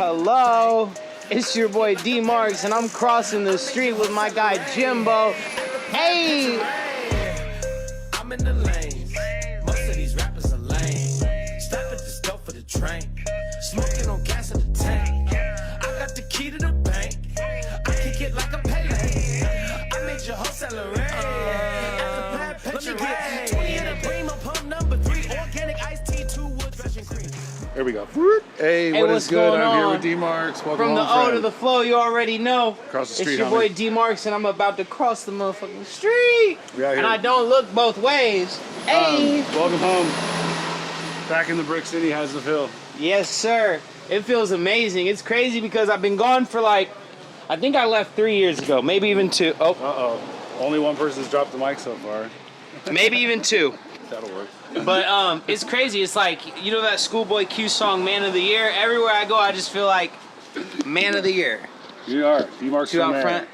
Hello, it's your boy DMarx, and I'm crossing the street with my guy Jimbo. Hey! I'm in the lanes. Most of these rappers are lame. Stop at the stove for the train. Smoking on gas in the tank. I got the key to the bank. I kick it like a Pele. I made your wholesaler rain. Let me get 20 in a cream of pump number 3. Organic iced tea, 2 wood dressing cream. There we go. Hey, what what's is good? going I'm here on? with DMarx. Welcome From the home, O to the flow, you already know. Across the street, it's your boy DMarx, and I'm about to cross the motherfucking street. We out here. And I don't look both ways. Hey! Welcome home. Back in the Brick City, how's it feel? Yes, sir. It feels amazing. It's crazy because I've been gone for like, I think I left 3 years ago, maybe even 2. Oh. Uh-oh. Only one person's dropped the mic so far. Maybe even 2. That'll work. But it's crazy. It's like, you know that Schoolboy Q song, Man of the Year? Everywhere I go, I just feel like Man of the Year. You are. DMarx Two from out there. front.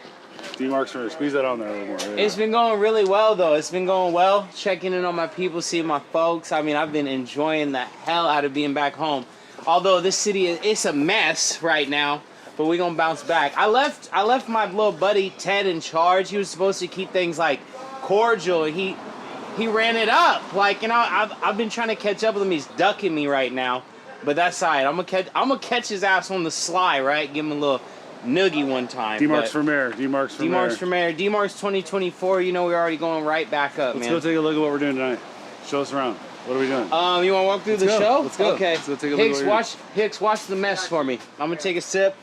DMarx from there. Squeeze that on there a little more. Yeah. It's been going really well, though. It's been going well. Checking in on my people, seeing my folks. I mean, I've been enjoying the hell out of being back home. Although this city, it's a mess right now, but we're gonna bounce back. I left my little buddy Ted in charge. He was supposed to keep things like cordial. He ran it up. Like, you know, I've been trying to catch up with him. He's ducking me right now, but that's all right. I'm gonna catch his ass on the sly, right? Give him a little noogie one time. DMarx for mayor. DMarx for mayor. DMarx for mayor. DMarx 2024. You know, we're already going right back up, Let's man. go take a look at what we're doing tonight. Show us around. What are we doing? You want to walk through the go. show? Let's go. Okay. Let's go take a look at what Hicks, watch the mess for me. I'm gonna take a sip.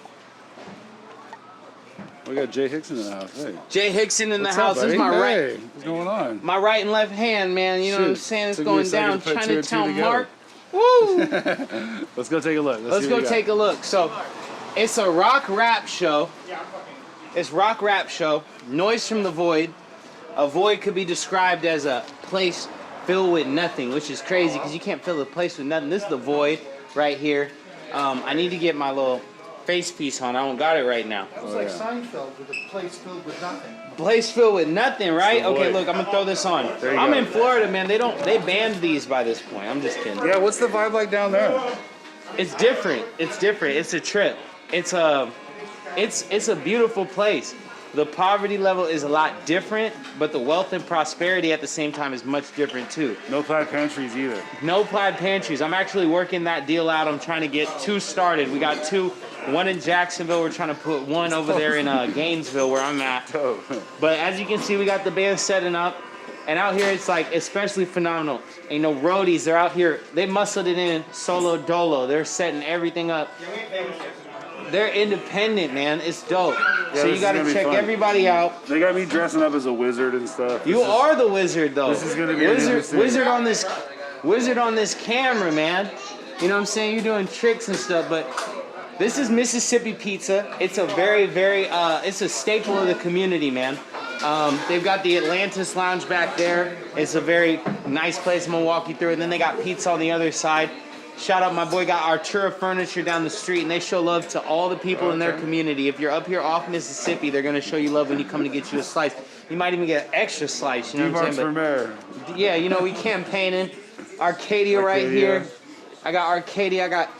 We got Jay Hickson in the house. Hey. Jay Hickson in What's the house. up, This is buddy? my Hey, right, what's going on? my right and left hand, man. You know what I'm Shoot. saying? It's Took me a going second down. to put 2 and 2 Chinatown together. Mark. Woo! Let's go take a look. Let's go take a look. So, it's a rock rap show. It's rock rap show. Noise from the void. A void could be described as a place filled with nothing, which is crazy because you can't fill a place with nothing. This is the void right here. I need to get my little face piece on. I don't got it right now. It was like Seinfeld with a place filled with nothing. Place filled with nothing, right? It's the Okay, void. look, I'm gonna throw this on. There you I'm go. in Florida, man. They banned these by this point. I'm just kidding. Yeah, what's the vibe like down there? It's different. It's different. It's a trip. It's a beautiful place. The poverty level is a lot different, but the wealth and prosperity at the same time is much different too. No plaid pantries either. No plaid pantries. I'm actually working that deal out. I'm trying to get 2 started. We got 2, one in Jacksonville. We're trying to put one over there in Gainesville where I'm at. Oh. But as you can see, we got the band setting up. And out here, it's like especially phenomenal. Ain't no roadies. They're out here. They muscled it in solo dolo. They're setting everything up. They're independent, man. It's dope. Yeah, So this you is got to gonna be check fun. everybody out. They got me dressing up as a wizard and stuff. You are the wizard, though. This is gonna be interesting. wizard on this camera, man. You know what I'm saying? You're doing tricks and stuff, but this is Mississippi pizza. It's a very, very, it's a staple of the community, man. They've got the Atlantis Lounge back there. It's a very nice place. I'm gonna walk you through it. And then they got pizza on the other side. Shout out, my boy got Artura Furniture down the street, and they show love to all the people in their community. If you're up here off Mississippi, they're gonna show you love when you come to get you a slice. You might even get an extra slice. You know what I'm DMarx saying? for mayor. But yeah, you know we campaigning. Arcadia right here. I got Arcadia. I got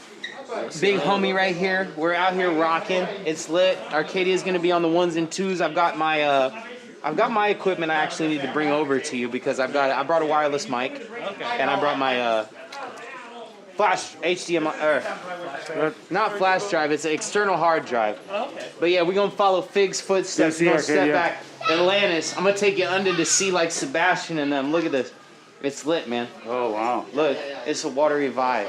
big homie right here. We're out here rocking. It's lit. Arcadia's gonna be on the 1s and 2s. I've got my equipment I actually need to bring over to you because I brought a wireless mic, and I brought my flash HDMI, not flash drive. It's an external hard drive. But yeah, we're gonna follow Fig's footsteps. We're gonna step back. Atlantis. I'm gonna take you under the sea like Sebastian and them. Look at this. It's lit, man. Oh, wow. Look, it's a watery vibe.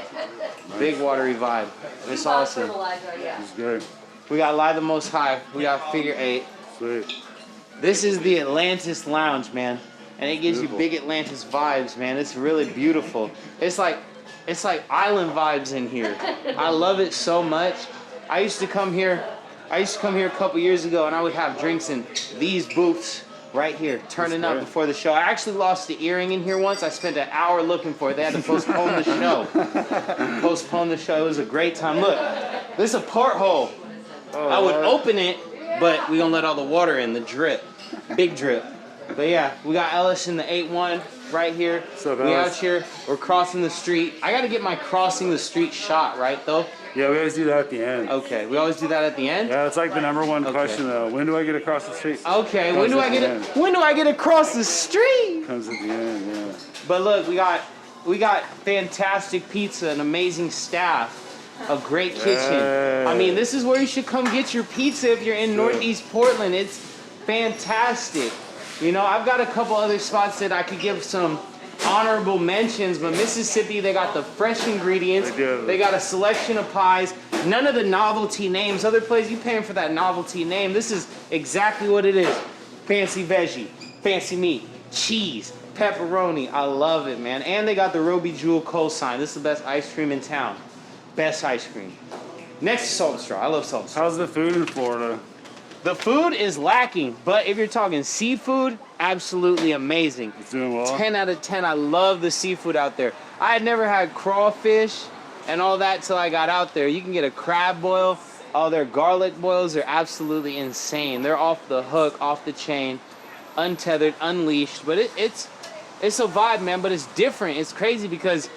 Big watery vibe. It's awesome. It's good. We got Lie the Most High. We got Figure 8. Sweet. This is the Atlantis Lounge, man. And it gives Beautiful. you big Atlantis vibes, man. It's really beautiful. It's like island vibes in here. I love it so much. I used to come here a couple years ago, and I would have drinks in these booths right here, turning up before the show. I actually lost the earring in here once. I spent an hour looking for it. They had to postpone the show. Postpone the show. It was a great time. Look, this is a porthole. I would open it, but we gonna let all the water in, the drip. Big drip. But yeah, we got Ellis in the 8-1. right here. So we out here. We're crossing the street. I got to get my crossing the street shot, right, though? Yeah, we always do that at the end. Okay, we always do that at the end? Yeah, it's like the number one question, though. When do I get across the street? Okay, when do I get across the street? Comes at the end, yeah. But look, we got fantastic pizza, an amazing staff, a great kitchen. I mean, this is where you should come get your pizza if you're in Northeast Portland. It's fantastic. You know, I've got a couple other spots that I could give some honorable mentions, but Mississippi, they got the fresh ingredients. They got a selection of pies. None of the novelty names. Other places, you paying for that novelty name. This is exactly what it is. Fancy veggie, fancy meat, cheese, pepperoni. I love it, man. And they got the Roby Jewel cosign. This is the best ice cream in town. Best ice cream. Next to Salt and Straw. I love Salt and Straw. How's the food in Florida? The food is lacking, but if you're talking seafood, absolutely amazing. It's doing well. 10 out of 10. I love the seafood out there. I had never had crawfish and all that till I got out there. You can get a crab boil. Oh, their garlic boils are absolutely insane. They're off the hook, off the chain, untethered, unleashed. But it's a vibe, man, but it's different. It's crazy because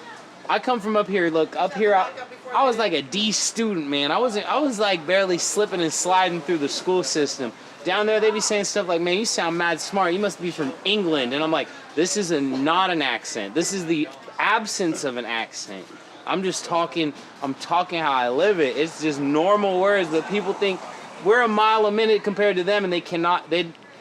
I come from up here. Look, up here, I was like a D student, man. I was like barely slipping and sliding through the school system. Down there, they be saying stuff like, man, you sound mad smart. You must be from England. And I'm like, this is not an accent. This is the absence of an accent. I'm talking how I live it. It's just normal words, but people think we're a mile a minute compared to them, and they cannot.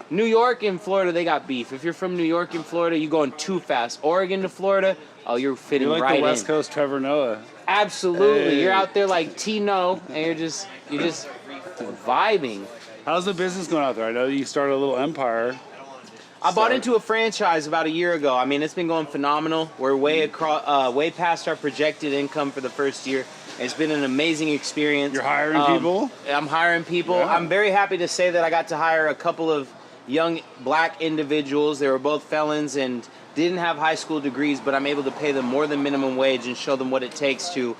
New York and Florida, they got beef. If you're from New York and Florida, you're going too fast. Oregon to Florida, oh, you're fitting right in. You're like the West Coast Trevor Noah. Absolutely. Hey. You're out there like Tino, and you're just vibing. How's the business going out there? I know you started a little empire. I bought into a franchise about a year ago. I mean, it's been going phenomenal. We're way past our projected income for the first year. It's been an amazing experience. You're hiring people? I'm hiring people. Yeah. I'm very happy to say that I got to hire a couple of young black individuals. They were both felons and didn't have high school degrees, but I'm able to pay them more than minimum wage and show them what it takes to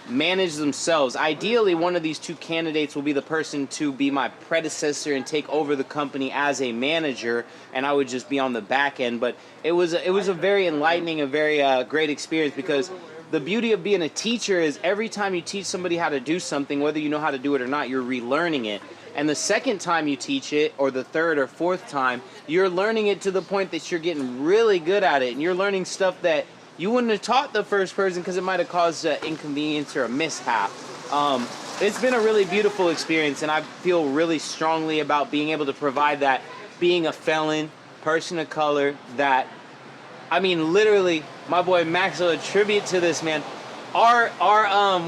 manage themselves. Ideally, one of these two candidates will be the person to be my predecessor and take over the company as a manager, and I would just be on the back end. But it was a very enlightening, a very great experience, because the beauty of being a teacher is every time you teach somebody how to do something, whether you know how to do it or not, you're relearning it. And the second time you teach it, or the third or fourth time, you're learning it to the point that you're getting really good at it, and you're learning stuff that you wouldn't have taught the first person because it might have caused an inconvenience or a mishap. It's been a really beautiful experience, and I feel really strongly about being able to provide that, being a felon, person of color, that, I mean, literally, my boy Max will attribute to this, man. Our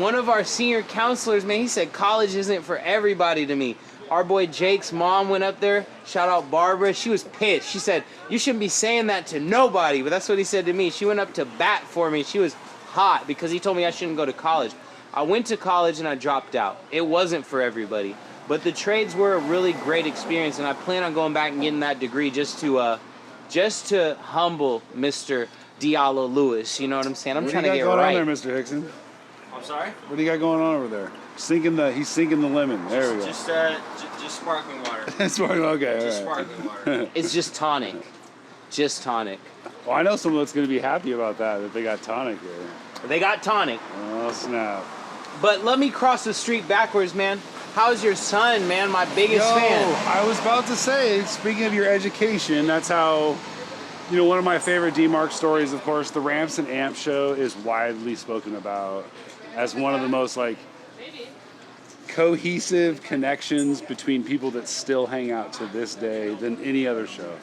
one of our senior counselors, man, he said college isn't for everybody to me. Our boy Jake's mom went up there. Shout out Barbara. She was pissed. She said, you shouldn't be saying that to nobody. But that's what he said to me. She went up to bat for me. She was hot because he told me I shouldn't go to college. I went to college and I dropped out. It wasn't for everybody. But the trades were a really great experience, and I plan on going back and getting that degree just to humble Mr. Diallo Lewis. You know what I'm saying? I'm trying to get right. What do you got going on there, Mr. Hickson? I'm sorry? What do you got going on over there? He's sinking the lemon. There we go. Just sparkling water. Sparkling, okay. Just right. sparkling water. It's just tonic. Just tonic. Well, I know someone that's going to be happy about that they got tonic here. They got tonic. Oh, snap. But let me cross the street backwards, man. How's your son, man? My biggest fan. I was about to say, speaking of your education, that's how, one of my favorite DMarx stories, of course, the Ramps and Amps show is widely spoken about as one of the most, cohesive connections between people that still hang out to this day than any other show.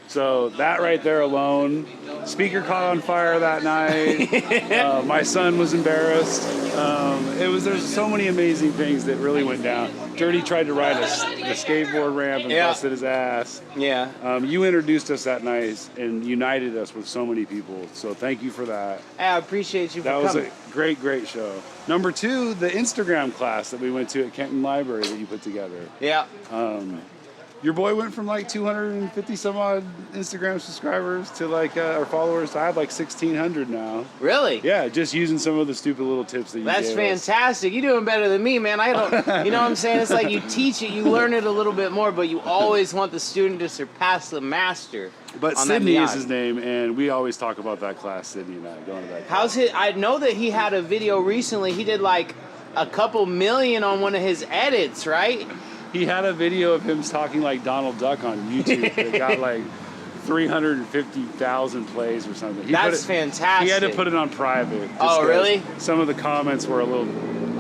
So that right there alone, speaker caught on fire that night. My son was embarrassed. There's so many amazing things that really went down. Dirty tried to ride the skateboard ramp and busted his ass. Yeah. You introduced us that night and united us with so many people. So thank you for that. I appreciate you for coming. That was a great, great show. Number 2, the Instagram class that we went to at Kenton Library that you put together. Yeah. Your boy went from like 250 some odd Instagram subscribers to like or followers to I have like 1,600 now. Really? Yeah, just using some of the stupid little tips that you That's gave fantastic. You're doing better than me, man. I don't. You know what I'm saying? It's like you teach it, you learn it a little bit more, but you always want the student to surpass the master. But on that Sydney is Miata. his name, and we always talk about that class, Sydney and I, going to that class. How's it? I know that he had a video recently. He did like a couple million on one of his edits, right? He had a video of him talking like Donald Duck on YouTube that got like 350,000 plays or something. That's fantastic. He had to put it on private. just Oh, 'cause really? Some of the comments were a little...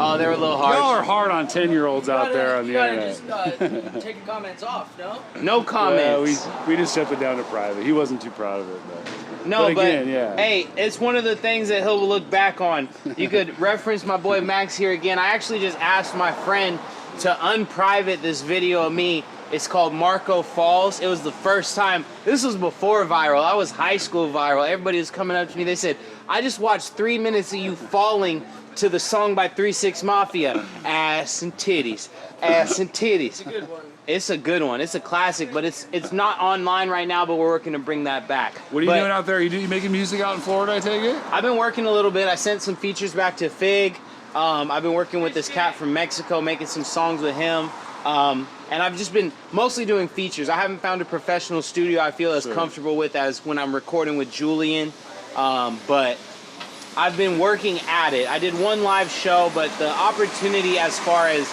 Oh, they were a little hard. Y'all are hard on 10-year-olds out there on the internet. Just take the comments off, no? No comments. Well, we just shut it down to private. He wasn't too proud of it, but... No, but again, yeah. Hey, it's one of the things that he'll look back on. You could reference my boy Max here again. I actually just asked my friend to unprivate this video of me. It's called Marco Falls. It was the first time. This was before viral. I was high school viral. Everybody was coming up to me. They said, I just watched 3 minutes of you falling to the song by 3 6 Mafia. Ass and titties. Ass and titties. It's a good one. It's a good one. It's a classic, but it's not online right now, but we're working to bring that back. What are you doing out there? You making music out in Florida, I take it? I've been working a little bit. I sent some features back to Fig. I've been working with this cat from Mexico, making some songs with him. And I've just been mostly doing features. I haven't found a professional studio I feel as comfortable with as when I'm recording with Julian. But I've been working at it. I did one live show, but the opportunity as far as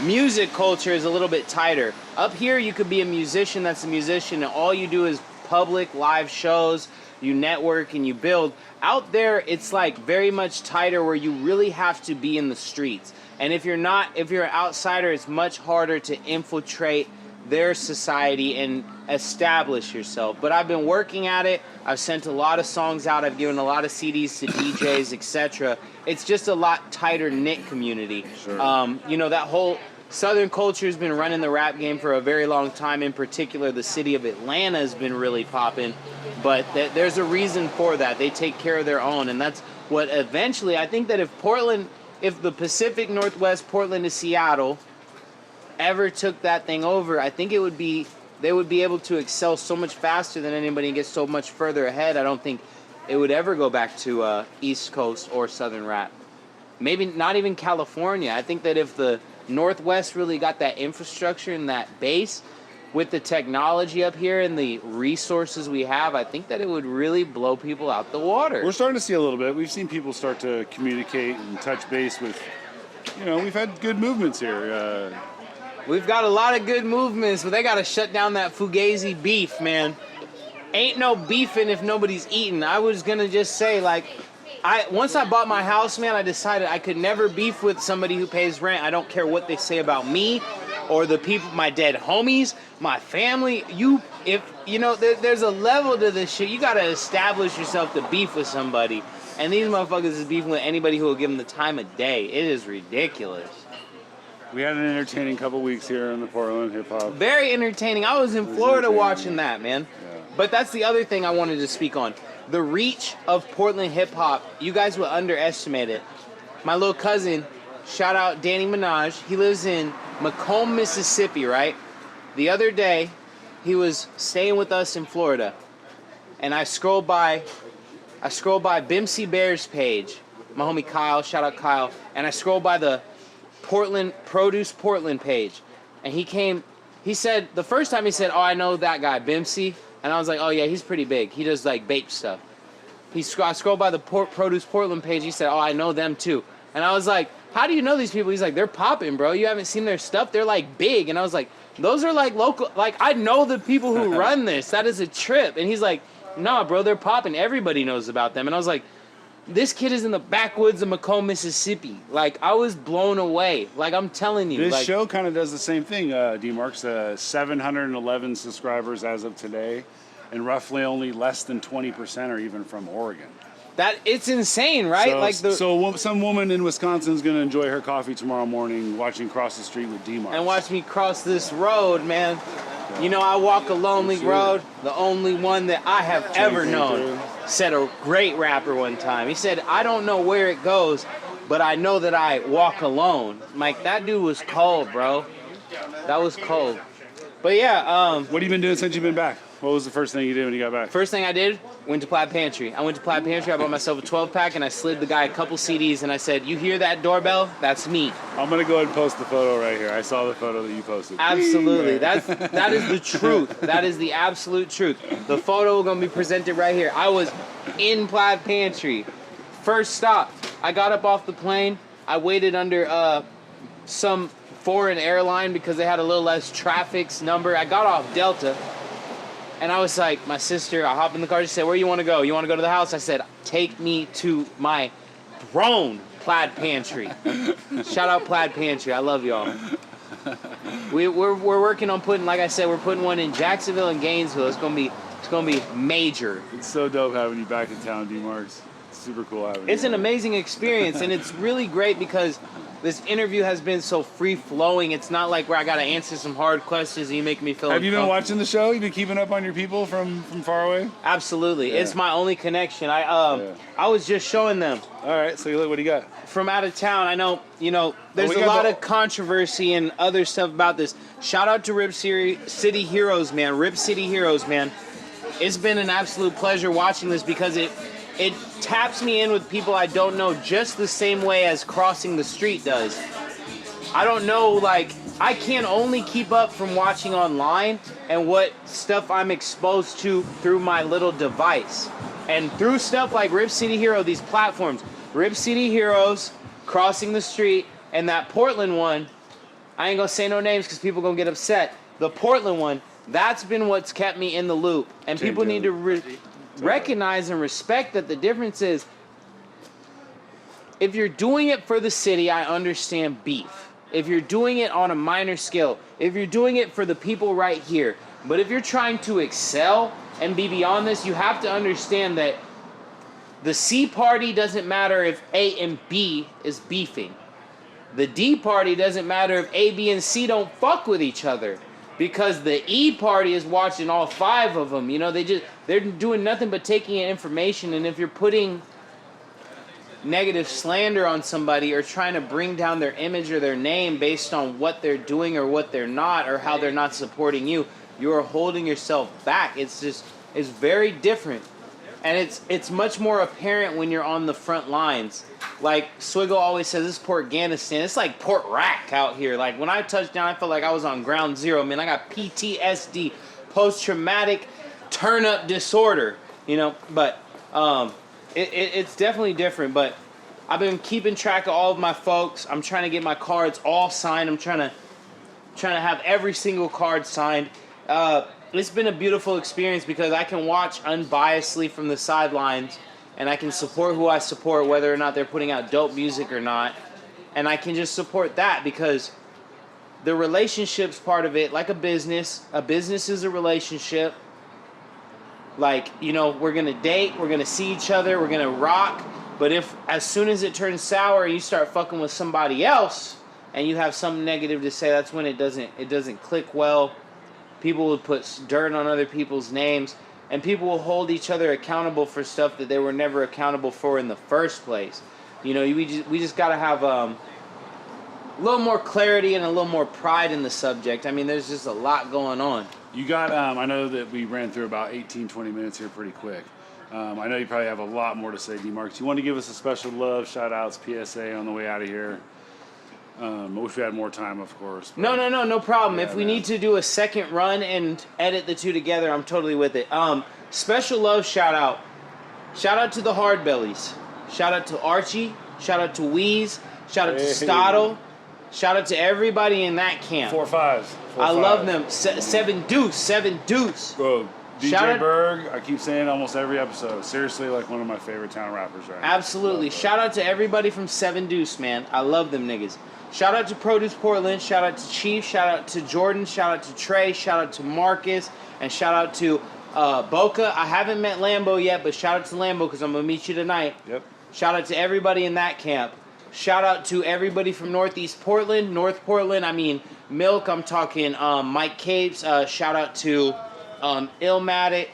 music culture is a little bit tighter. Up here, you could be a musician that's a musician, and all you do is public live shows. You network and you build. Out there, it's like very much tighter where you really have to be in the streets. And if you're an outsider, it's much harder to infiltrate their society and establish yourself. But I've been working at it. I've sent a lot of songs out. I've given a lot of CDs to DJs, etc. It's just a lot tighter knit community. Sure. You know, that whole Southern culture has been running the rap game for a very long time. In particular, the city of Atlanta has been really popping. But there's a reason for that. They take care of their own. And that's what eventually, I think that if the Pacific Northwest, Portland to Seattle, ever took that thing over, I think they would be able to excel so much faster than anybody and get so much further ahead. I don't think it would ever go back to East Coast or Southern rap. Maybe not even California. I think that if the Northwest really got that infrastructure and that base with the technology up here and the resources we have, I think that it would really blow people out the water. We're starting to see a little bit. We've seen people start to communicate and touch base with, we've had good movements here. We've got a lot of good movements, but they got to shut down that Fugazi beef, man. Ain't no beefing if nobody's eating. I was going to just say, once I bought my house, man, I decided I could never beef with somebody who pays rent. I don't care what they say about me or the people, my dead homies, my family. There's a level to this shit. You got to establish yourself to beef with somebody. And these motherfuckers is beefing with anybody who will give them the time of day. It is ridiculous. We had an entertaining couple weeks here in the Portland HipHop. Very entertaining. I was in Florida watching that, man. Yeah. But that's the other thing I wanted to speak on. The reach of Portland hip-hop, you guys would underestimate it. My little cousin, shout out Danny Minaj, he lives in Macomb, Mississippi, right? The other day, he was staying with us in Florida, and I scrolled by Bimsy Bear's page, my homie Kyle, shout out Kyle, and I scrolled by the Produce Portland page, and he said, the first time he said, oh, I know that guy, Bimsy. And I was like, oh yeah, he's pretty big. He does like vape stuff. I scrolled by the Produce Portland page. He said, oh, I know them too. And I was like, how do you know these people? He's like, they're popping, bro. You haven't seen their stuff? They're like big. And I was like, those are like local. Like, I know the people who run this. That is a trip. And he's like, nah, bro, they're popping. Everybody knows about them. And I was like, this kid is in the backwoods of Macomb, Mississippi. Like, I was blown away. Like, I'm telling you. This show kind of does the same thing, DMarx. 711 subscribers as of today, and roughly only less than 20% are even from Oregon. It's insane, right? So some woman in Wisconsin is going to enjoy her coffee tomorrow morning watching Cross the Street with DMarx. And watch me cross this road, man. I walk a lonely road, the only one that I have ever known. Said a great rapper one time. He said, I don't know where it goes, but I know that I walk alone. Mike, that dude was cold, bro. That was cold. But yeah, What have you been doing since you've been back? What was the first thing you did when you got back? first thing I did, went to Plaid Pantry. I went to Plaid Pantry, I bought myself a 12-pack, and I slid the guy a couple CDs, and I said, you hear that doorbell? That's me. I'm going to go ahead and post the photo right here. I saw the photo that you posted. Absolutely. That is the truth. That is the absolute truth. The photo going to be presented right here. I was in Plaid Pantry. First stop. I got up off the plane. I waited under some foreign airline because they had a little less traffic's number. I got off Delta. And I was like, my sister, I hop in the car, she said, where you want to go? You want to go to the house? I said, take me to my grown Plaid Pantry. Shout out Plaid Pantry. I love y'all. We're working on putting, like I said, we're putting one in Jacksonville and Gainesville. It's gonna be major. It's so dope having you back in town, DMarx. It's super cool having you. It's an amazing experience, and it's really great because this interview has been so free-flowing. It's not like where I got to answer some hard questions and you make me feel Have you been uncomfortable. watching the show? You been keeping up on your people from far away? Absolutely. Yeah. It's my only connection. I was just showing them. All right, so look, what do you got? From out of town, I know, there's we a got lot the- of controversy and other stuff about this. Shout out to Rip City Heroes, man. Rip City Heroes, man. It's been an absolute pleasure watching this because it taps me in with people I don't know just the same way as Crossing the Street does. I don't know, I can only keep up from watching online and what stuff I'm exposed to through my little device. And through stuff like Rip City Hero, these platforms, Rip City Heroes, Crossing the Street, and that Portland one, I ain't gonna say no names because people gonna get upset. The Portland one, that's been what's kept me in the loop. And people need to recognize and respect that the difference is, if you're doing it for the city, I understand beef. If you're doing it on a minor scale, if you're doing it for the people right here, but if you're trying to excel and be beyond this, you have to understand that the C party doesn't matter if A and B is beefing. The D party doesn't matter if A, B, and C don't fuck with each other. Because the E party is watching all five of them. They're doing nothing but taking in information, and if you're putting negative slander on somebody or trying to bring down their image or their name based on what they're doing or what they're not or how they're not supporting you, you're holding yourself back. It's very different. And it's much more apparent when you're on the front lines. Like Swiggle always says, this is Portganistan. It's like Port Rack out here. Like when I touched down, I felt like I was on ground zero. Man, I got PTSD, post-traumatic turn-up disorder. But it's definitely different. But I've been keeping track of all of my folks. I'm trying to get my cards all signed. I'm trying to have every single card signed. It's been a beautiful experience because I can watch unbiasedly from the sidelines and I can support who I support, whether or not they're putting out dope music or not. And I can just support that because the relationships part of it, like a business is a relationship. Like, we're going to date, we're going to see each other, we're going to rock. But if as soon as it turns sour and you start fucking with somebody else and you have something negative to say, that's when it doesn't click well. People will put dirt on other people's names, and people will hold each other accountable for stuff that they were never accountable for in the first place. We just got to have a little more clarity and a little more pride in the subject. I mean, there's just a lot going on. You got, I know that we ran through about 18, 20 minutes here pretty quick. I know you probably have a lot more to say, DMarx. You want to give us a special love, shout-outs, PSA on the way out of here? I wish we had more time, of course. No problem. Yeah, If we man. need to do a second run and edit the two together, I'm totally with it. Special love shout out. Shout out to the Hard Bellies. Shout out to Archie. Shout out to Wheeze. Shout out to Stottle. Shout out to everybody in that camp. 4 5s. I love them. Seven Deuce. Bro, Shout DJ out- Berg, I keep saying almost every episode. Seriously, like one of my favorite town rappers right now. Absolutely. Shout out to everybody from Seven Deuce, man. I love them niggas. Shout out to Produce Portland. Shout out to Chief. Shout out to Jordan. Shout out to Trey. Shout out to Marcus. And shout out to Boca. I haven't met Lambo yet, but shout out to Lambo because I'm going to meet you tonight. Yep. Shout out to everybody in that camp. Shout out to everybody from Northeast Portland. North Portland, I mean Milk. I'm talking Mike Capes. Shout out to Illmatic.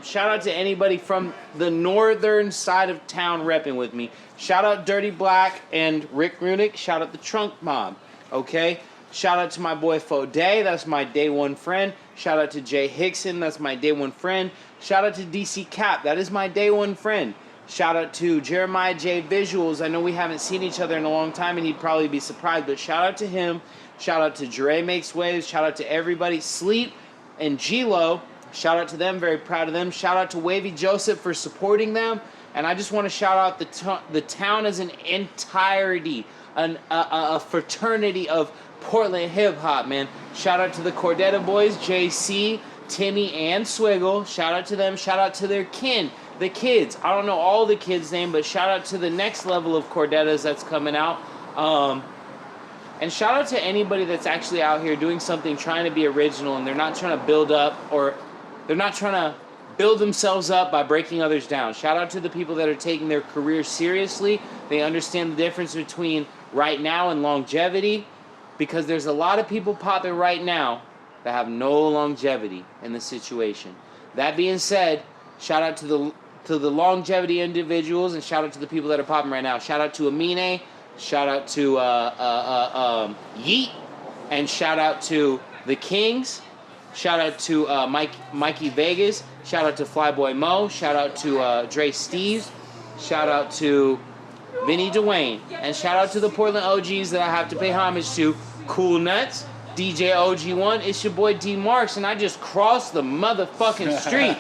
Shout out to anybody from the northern side of town repping with me. Shout out Dirty Black and Rick Runick. Shout out the Trunk Mob. Okay? Shout out to my boy Foday, that's my day one friend. Shout out to Jay Hickson, that's my day one friend. Shout out to DC Cap, that is my day one friend. Shout out to Jeremiah J Visuals. I know we haven't seen each other in a long time and he'd probably be surprised, but shout out to him. Shout out to Dre Makes Waves. Shout out to everybody. Sleep and G-Lo. Shout out to them. Very proud of them. Shout out to Wavy Joseph for supporting them. And I just want to shout out the town as an entirety, a fraternity of Portland hip-hop, man. Shout out to the Cordetta boys, JC, Timmy, and Swiggle. Shout out to them. Shout out to their kin, the kids. I don't know all the kids' name, but shout out to the next level of Cordettas that's coming out. And shout out to anybody that's actually out here doing something, trying to be original, and they're not trying to build up, or they're not trying to build themselves up by breaking others down. Shout out to the people that are taking their career seriously. They understand the difference between right now and longevity, because there's a lot of people popping right now that have no longevity in the situation. That being said, shout out to the longevity individuals, and shout out to the people that are popping right now. Shout out to Amine, shout out to Yeet, and shout out to the Kings. Shout out to Mikey Vegas. Shout out to Flyboy Mo. Shout out to Dre Steves. Shout out to Vinny Dwayne. And shout out to the Portland OGs that I have to pay homage to. Cool Nuts, DJ OG1. It's your boy DMarx, and I just crossed the motherfucking street.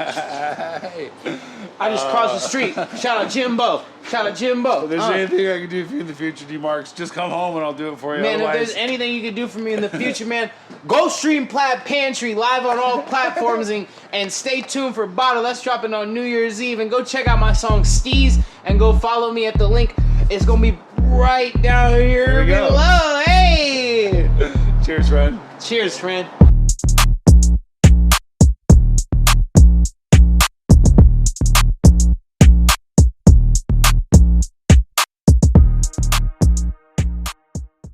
I just crossed the street. Shout out Jimbo. Shout out Jimbo. If there's anything I can do for you in the future, DMarx, just come home and I'll do it for you. Man, Otherwise... if there's anything you can do for me in the future, man, go stream Plaid Pantry live on all platforms and stay tuned for Bottle. That's dropping on New Year's Eve. And go check out my song Steez and go follow me at the link. It's going to be right down here There we go. below. Hey! Cheers, friend. Cheers, friend.